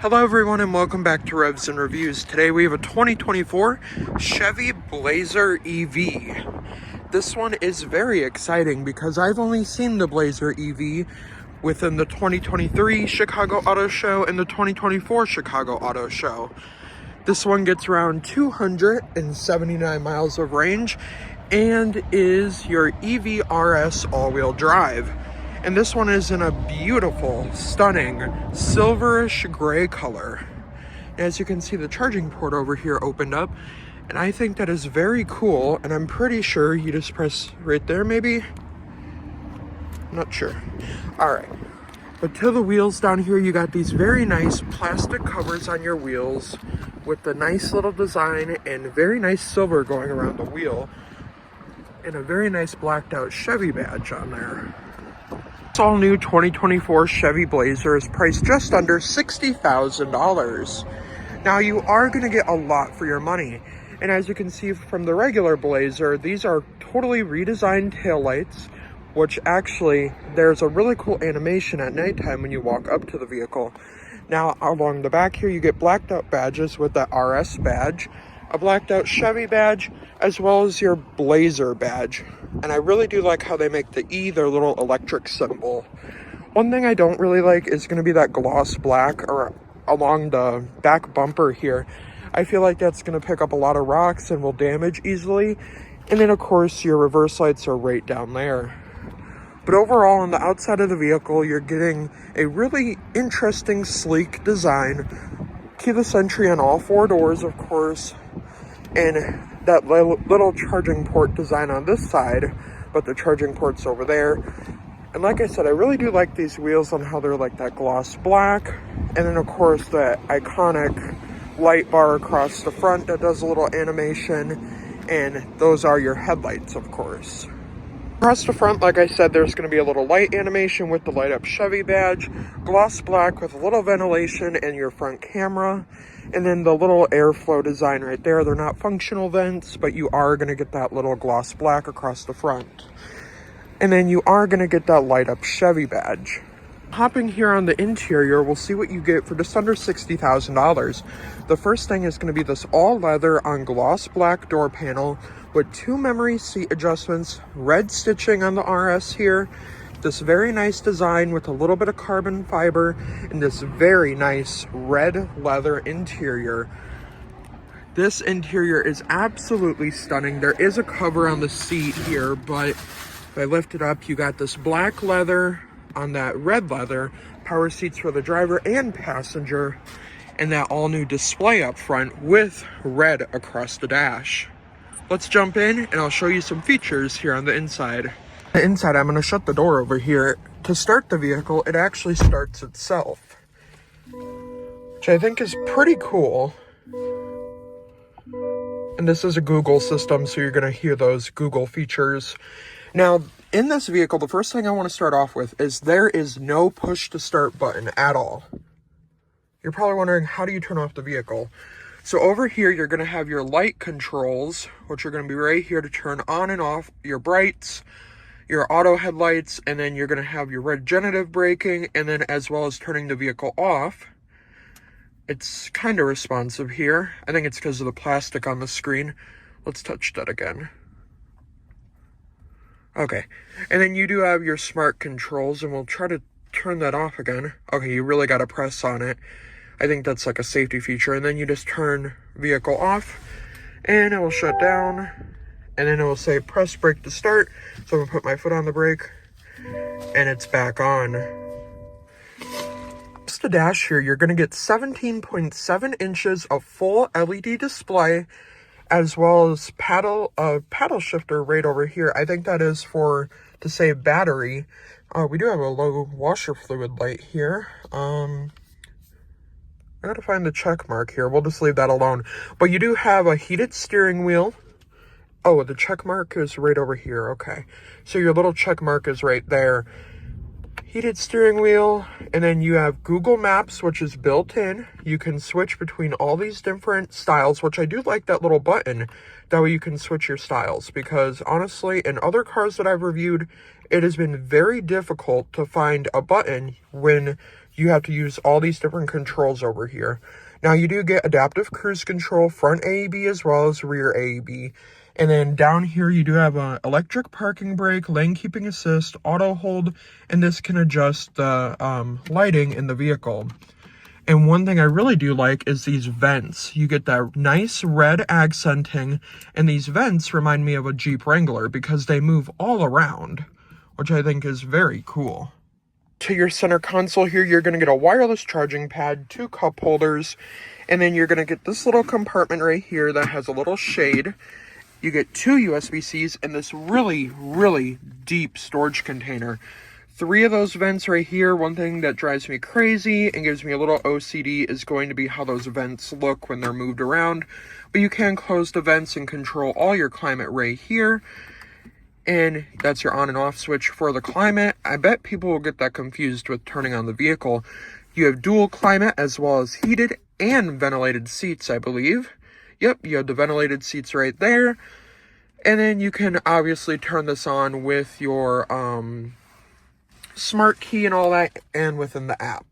Hello everyone and welcome back to Revs and Reviews. Today we have a 2024 Chevy Blazer EV. This one is very exciting because I've only seen the Blazer EV within the 2023 Chicago Auto Show and the 2024 Chicago Auto Show. This one gets around 279 miles of range and is your EV RS all-wheel drive. And this one is in a beautiful, stunning, silverish gray color. As you can see, the charging port over here opened up, and I think that is very cool, and I'm pretty sure you just press right there, maybe? I'm not sure. All right. But to the wheels down here, you got these very nice plastic covers on your wheels with the nice little design and very nice silver going around the wheel, and a very nice blacked out Chevy badge on there. This all new 2024 Chevy Blazer is priced just under $60,000. Now you are going to get a lot for your money. And as you can see from the regular Blazer, these are totally redesigned taillights, which actually there's a really cool animation at nighttime when you walk up to the vehicle. Now along the back here, you get blacked out badges with that RS badge, a blacked out Chevy badge, as well as your Blazer badge. And I really do like how they make the E their little electric symbol. One thing I don't really like is going to be that gloss black or along the back bumper here. I feel like that's going to pick up a lot of rocks and will damage easily. And then of course your reverse lights are right down there. But overall on the outside of the vehicle, you're getting a really interesting, sleek design. Keyless entry on all four doors, of course, and that little charging port design on this side, but the charging port's over there. And like I said, I really do like these wheels on how they're like that gloss black, and then of course the iconic light bar across the front that does a little animation, and those are your headlights, of course. Across the front, like I said, there's going to be a little light animation with the light up Chevy badge, gloss black with a little ventilation and your front camera, and then the little airflow design right there. They're not functional vents, but you are going to get that little gloss black across the front. And then you are going to get that light up Chevy badge. Hopping here on the interior, we'll see what you get for just under $60,000. The first thing is going to be this all leather on gloss black door panel with 2 memory seat adjustments, red stitching on the RS here, this very nice design with a little bit of carbon fiber, and this very nice red leather interior. This interior is absolutely stunning. There is a cover on the seat here, but if I lift it up, you got this black leather on that red leather, power seats for the driver and passenger, and that all new display up front with red across the dash. Let's jump in and I'll show you some features here on the inside. On the inside, I'm going to shut the door over here. To start the vehicle, it actually starts itself, which I think is pretty cool. And this is a Google system, so you're going to hear those Google features. Now, in this vehicle, the first thing I want to start off with is there is no push to start button at all. You're probably wondering, how do you turn off the vehicle? So over here, you're going to have your light controls, which are going to be right here to turn on and off your brights, your auto headlights, and then you're going to have your regenerative braking, and then as well as turning the vehicle off. It's kind of responsive here. I think it's because of the plastic on the screen. Let's touch that again. Okay, and then you do have your smart controls, and we'll try to turn that off again. Okay, you really got to press on it. I think that's like a safety feature. And then you just turn vehicle off, and it will shut down, and then it will say press brake to start. So I'm gonna put my foot on the brake, and it's back on. Just the dash here, you're gonna get 17.7 inches of full LED display, as well as paddle shifter right over here. I think that is to save battery. We do have a low washer fluid light here. I gotta find the check mark here. We'll just leave that alone. But you do have a heated steering wheel. Oh, the check mark is right over here. Okay. So your little check mark is right there. Heated steering wheel. And then you have Google Maps, which is built in. You can switch between all these different styles, which I do like that little button. That way you can switch your styles. Because honestly, in other cars that I've reviewed, it has been very difficult to find a button when you have to use all these different controls over here. Now, you do get adaptive cruise control, front AEB as well as rear AEB. And then down here, you do have an electric parking brake, lane keeping assist, auto hold, and this can adjust the lighting in the vehicle. And one thing I really do like is these vents. You get that nice red accenting, and these vents remind me of a Jeep Wrangler because they move all around, which I think is very cool. To your center console here, you're going to get a wireless charging pad, 2 cup holders, and then you're going to get this little compartment right here that has a little shade. You get 2 USB-Cs and this really, really deep storage container. 3 of those vents right here. One thing that drives me crazy and gives me a little OCD is going to be how those vents look when they're moved around. But you can close the vents and control all your climate right here. And that's your on and off switch for the climate. I bet people will get that confused with turning on the vehicle. You have dual climate as well as heated and ventilated seats, I believe. Yep, you have the ventilated seats right there. And then you can obviously turn this on with your smart key and all that, and within the app.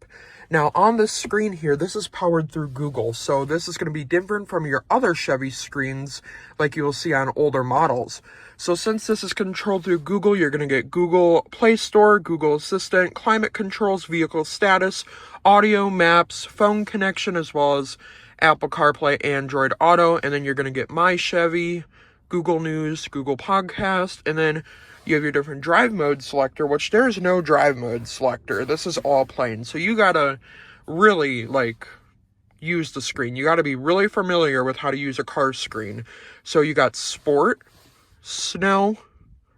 Now on this screen here, this is powered through Google, so this is going to be different from your other Chevy screens like you will see on older models. So since this is controlled through Google, you're going to get Google Play Store, Google Assistant, climate controls, vehicle status, audio, maps, phone connection, as well as Apple CarPlay, Android Auto, and then you're going to get My Chevy, Google News, Google Podcast, and then you have your different drive mode selector, which there is no drive mode selector. This is all plain. So you gotta really use the screen. You gotta be really familiar with how to use a car screen. So you got sport, snow,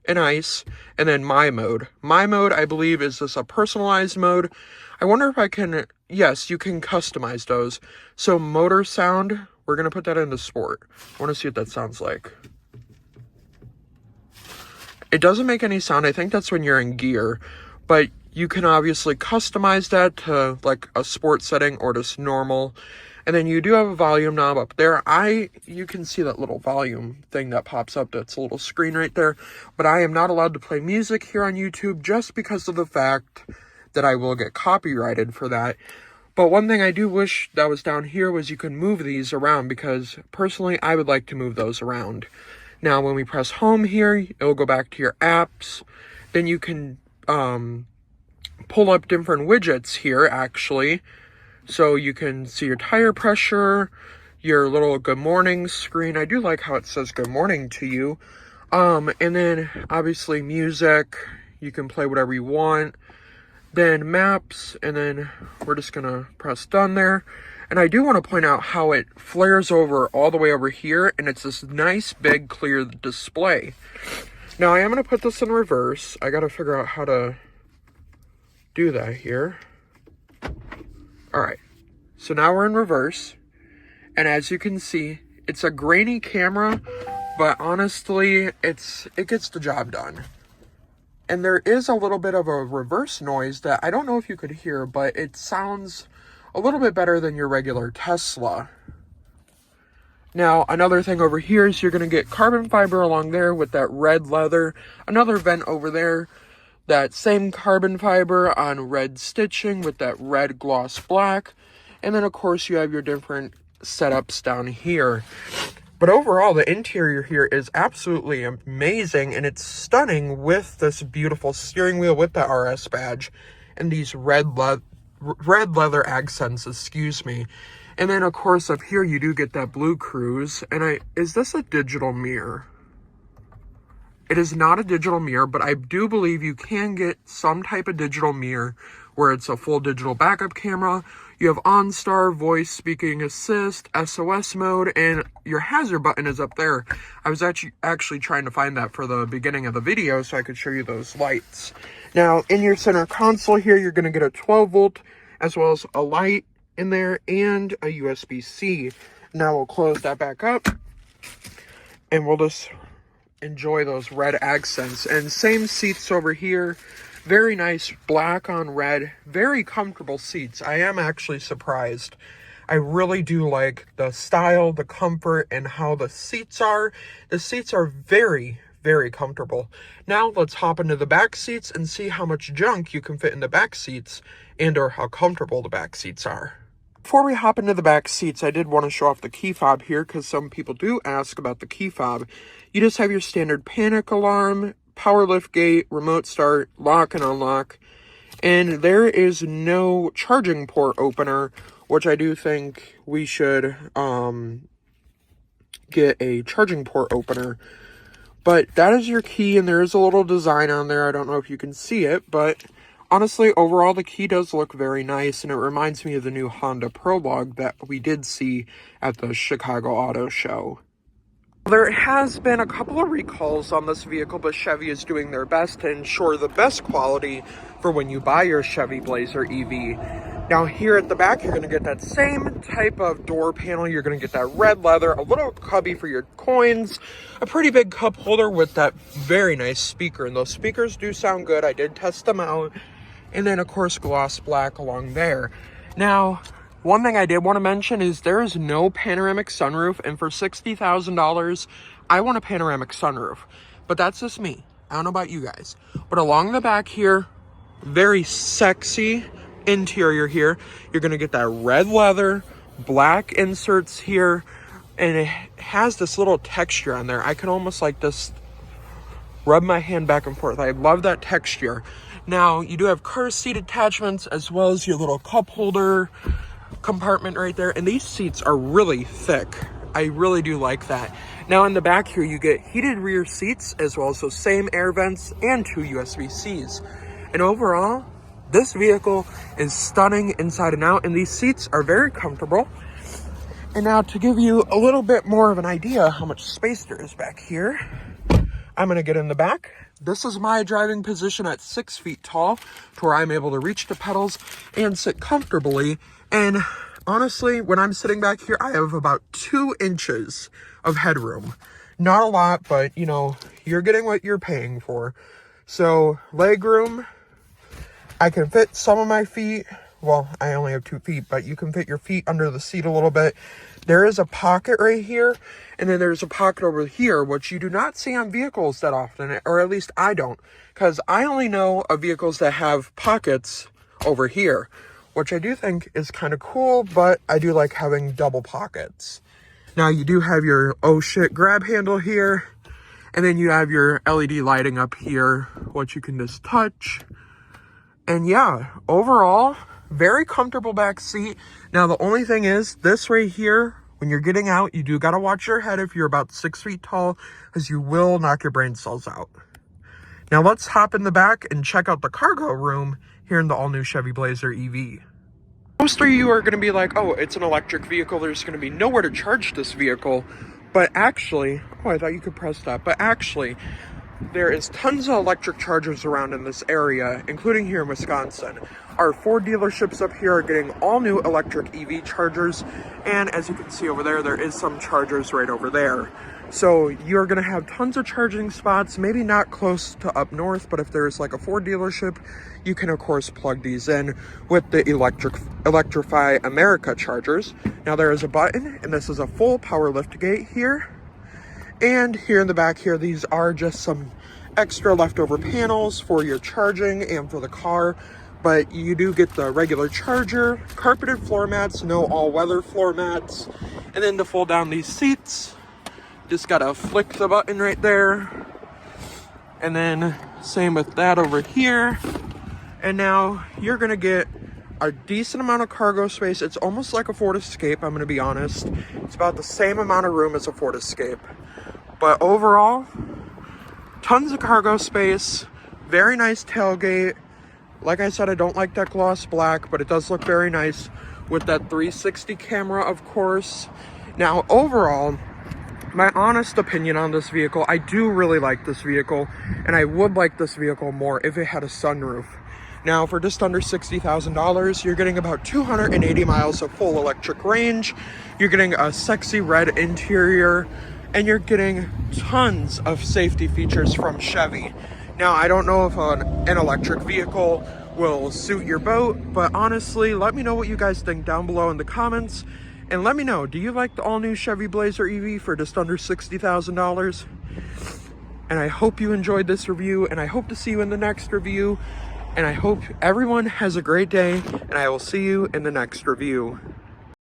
and ice, and then my mode. My mode, I believe, is this a personalized mode. I wonder if I can, yes, you can customize those. So motor sound, we're gonna put that into sport. I wanna see what that sounds like. It doesn't make any sound. I think that's when you're in gear, but you can obviously customize that to like a sport setting or just normal. And then you do have a volume knob up there. You can see that little volume thing that pops up. That's a little screen right there. But I am not allowed to play music here on YouTube just because of the fact that I will get copyrighted for that. But one thing I do wish that was down here was you can move these around, because personally I would like to move those around. Now, when we press home here, it will go back to your apps. Then you can pull up different widgets here, actually. So you can see your tire pressure, your little good morning screen. I do like how it says good morning to you. And then, obviously, music. You can play whatever you want. Then maps, and then we're just going to press done there. And I do want to point out how it flares over all the way over here, and it's this nice, big, clear display. Now, I am going to put this in reverse. I got to figure out how to do that here. All right, so now we're in reverse, and as you can see, it's a grainy camera, but honestly, it gets the job done. And there is a little bit of a reverse noise that I don't know if you could hear, but it sounds a little bit better than your regular Tesla. Now, another thing over here is you're going to get carbon fiber along there with that red leather. Another vent over there, that same carbon fiber on red stitching with that red gloss black. And then, of course, you have your different setups down here. But overall, the interior here is absolutely amazing, and it's stunning with this beautiful steering wheel with the RS badge and these red leather accents, excuse me. And then, of course, up here, you do get that blue cruise. And is this a digital mirror? It is not a digital mirror, but I do believe you can get some type of digital mirror where it's a full digital backup camera. You have OnStar, voice speaking assist, SOS mode, and your hazard button is up there. I was actually trying to find that for the beginning of the video so I could show you those lights. Now, in your center console here, you're going to get a 12-volt as well as a light in there and a USB-C. Now we'll close that back up and we'll just enjoy those red accents. And same seats over here. Very nice black on red, very comfortable seats. I am actually surprised. I really do like the style, the comfort, and how the seats are. The seats are very, very comfortable. Now let's hop into the back seats and see how much junk you can fit in the back seats and or how comfortable the back seats are. Before we hop into the back seats, I did want to show off the key fob here because some people do ask about the key fob. You just have your standard panic alarm, power lift gate, remote start, lock and unlock, and there is no charging port opener, which I do think we should get a charging port opener. But that is your key, and there is a little design on there. I don't know if you can see it, but honestly, overall, the key does look very nice, and it reminds me of the new Honda Prologue that we did see at the Chicago Auto Show. There has been a couple of recalls on this vehicle, but Chevy is doing their best to ensure the best quality for when you buy your Chevy Blazer EV. Now here at the back, you're going to get that same type of door panel. You're going to get that red leather, a little cubby for your coins, a pretty big cup holder with that very nice speaker. And those speakers do sound good. I did test them out. And then, of course, gloss black along there. Now, one thing I did want to mention is there is no panoramic sunroof. And for $60,000, I want a panoramic sunroof. But that's just me. I don't know about you guys. But along the back here, very sexy interior here. You're going to get that red leather, black inserts here, and it has this little texture on there. I can almost like just rub my hand back and forth. I love that texture. Now, you do have car seat attachments as well as your little cup holder compartment right there, and these seats are really thick. I really do like that. Now in the back here, you get heated rear seats as well as those same air vents and 2 USB-Cs. And overall, this vehicle is stunning inside and out, and these seats are very comfortable. And now to give you a little bit more of an idea how much space there is back here, I'm going to get in the back. This is my driving position at 6 feet tall, to where I'm able to reach the pedals and sit comfortably. And honestly, when I'm sitting back here, I have about 2 inches of headroom. Not a lot, but you know, you're getting what you're paying for. So leg room, I can fit some of my feet. Well, I only have 2 feet, but you can fit your feet under the seat a little bit. There is a pocket right here, and then there's a pocket over here, which you do not see on vehicles that often, or at least I don't, because I only know of vehicles that have pockets over here, which I do think is kind of cool, but I do like having double pockets. Now, you do have your oh shit grab handle here, and then you have your LED lighting up here, which you can just touch. And yeah, overall, very comfortable back seat. Now, the only thing is, this right here, when you're getting out, you do got to watch your head if you're about 6 feet tall, because you will knock your brain cells out. Now, let's hop in the back and check out the cargo room here in the all-new Chevy Blazer EV. Most of you are going to be like, oh, it's an electric vehicle. There's going to be nowhere to charge this vehicle. But actually, oh, I thought you could press that. But actually, there is tons of electric chargers around in this area, including here in Wisconsin. Our Ford dealerships up here are getting all new electric EV chargers, and as you can see over there, there is some chargers right over there. So you're going to have tons of charging spots, maybe not close to up north, but if there's like a Ford dealership, you can of course plug these in with the Electrify America chargers. Now there is a button, and this is a full power lift gate here. And here in the back here, these are just some extra leftover panels for your charging and for the car. But you do get the regular charger, carpeted floor mats, no all-weather floor mats. And then to fold down these seats, just gotta flick the button right there. And then same with that over here. And now you're gonna get a decent amount of cargo space. It's almost like a Ford Escape, I'm gonna be honest. It's about the same amount of room as a Ford Escape. But overall, tons of cargo space, very nice tailgate. Like I said, I don't like that gloss black, but it does look very nice with that 360 camera, of course. Now, overall, my honest opinion on this vehicle, I do really like this vehicle, and I would like this vehicle more if it had a sunroof. Now, for just under $60,000, you're getting about 280 miles of full electric range. You're getting a sexy red interior, and you're getting tons of safety features from Chevy. Now, I don't know if an electric vehicle will suit your boat, but honestly, let me know what you guys think down below in the comments. And let me know, do you like the all-new Chevy Blazer EV for just under $60,000? And I hope you enjoyed this review, and I hope to see you in the next review. And I hope everyone has a great day, and I will see you in the next review.